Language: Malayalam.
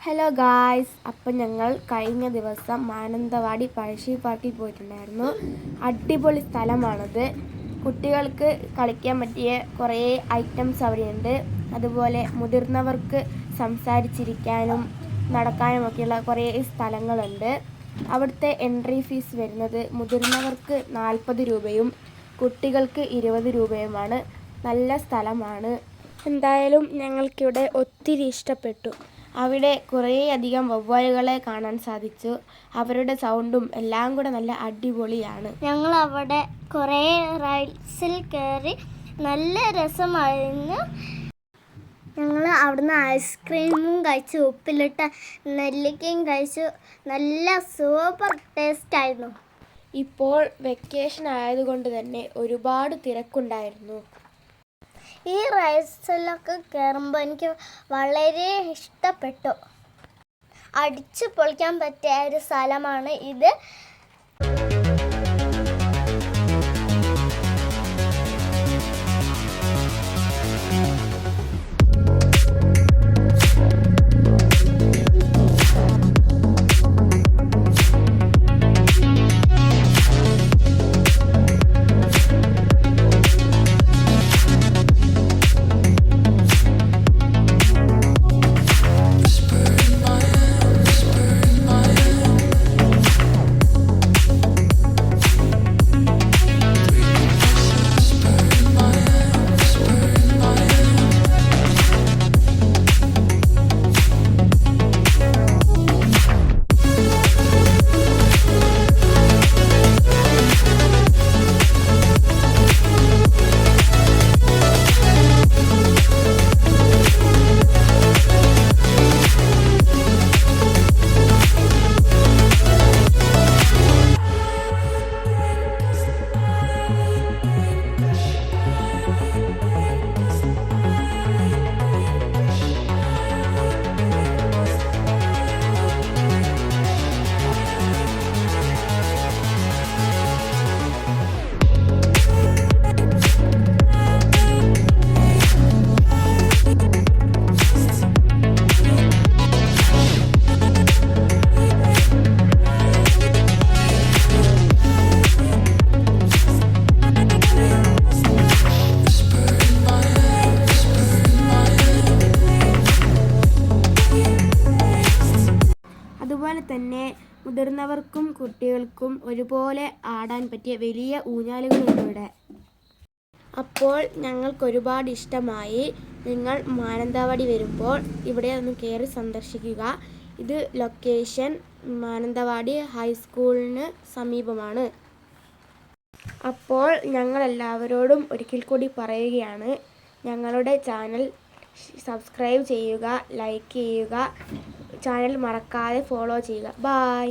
ഹലോ ഗായ്സ്, അപ്പം ഞങ്ങൾ കഴിഞ്ഞ ദിവസം മാനന്തവാടി പഴശ്ശി പാർക്കിൽ പോയിട്ടുണ്ടായിരുന്നു. അടിപൊളി സ്ഥലമാണത്. കുട്ടികൾക്ക് കളിക്കാൻ പറ്റിയ കുറേ ഐറ്റംസ് അവിടെയുണ്ട്. അതുപോലെ മുതിർന്നവർക്ക് സംസാരിച്ചിരിക്കാനും നടക്കാനുമൊക്കെയുള്ള കുറേ സ്ഥലങ്ങളുണ്ട്. അവിടുത്തെ എൻട്രി ഫീസ് വരുന്നത് മുതിർന്നവർക്ക് 40 രൂപയും കുട്ടികൾക്ക് 20 രൂപയുമാണ്. നല്ല സ്ഥലമാണ്. എന്തായാലും ഞങ്ങൾക്കിവിടെ ഒത്തിരി ഇഷ്ടപ്പെട്ടു. അവിടെ കുറേയധികം വവ്വാലുകളെ കാണാൻ സാധിച്ചു. അവരുടെ സൗണ്ടും എല്ലാം കൂടെ നല്ല അടിപൊളിയാണ്. ഞങ്ങൾ അവിടെ കുറേ റൈഡ്സിൽ കയറി, നല്ല രസമായിരുന്നു. ഞങ്ങൾ അവിടുന്ന് ഐസ്ക്രീമും കഴിച്ചു, ഉപ്പിലിട്ട നെല്ലിക്കയും കഴിച്ചു. നല്ല സൂപ്പർ ടേസ്റ്റ് ആയിരുന്നു. ഇപ്പോൾ വെക്കേഷൻ ആയതുകൊണ്ട് തന്നെ ഒരുപാട് തിരക്കുണ്ടായിരുന്നു. ഈ റൈഡ്സിലൊക്കെ കയറുമ്പോൾ എനിക്ക് വളരെ ഇഷ്ടപ്പെട്ടു. അടിച്ചു പൊളിക്കാൻ പറ്റിയ ഒരു സ്ഥലമാണ് ഇത്. അതുപോലെ തന്നെ മുതിർന്നവർക്കും കുട്ടികൾക്കും ഒരുപോലെ ആടാൻ പറ്റിയ വലിയ ഊഞ്ഞാലുകളുണ്ട് ഇവിടെ. അപ്പോൾ ഞങ്ങൾക്കൊരുപാട് ഇഷ്ടമായി. നിങ്ങൾ മാനന്തവാടി വരുമ്പോൾ ഇവിടെ ഒന്ന് കയറി സന്ദർശിക്കുക. ഇത് ലൊക്കേഷൻ മാനന്തവാടി ഹൈസ്കൂളിന് സമീപമാണ്. അപ്പോൾ ഞങ്ങളെല്ലാവരോടും ഒരിക്കൽ കൂടി പറയുകയാണ്, ഞങ്ങളുടെ ചാനൽ സബ്സ്ക്രൈബ് ചെയ്യുക, ലൈക്ക് ചെയ്യുക, ചാനൽ മറക്കാതെ ഫോളോ ചെയ്യുക. ബൈ.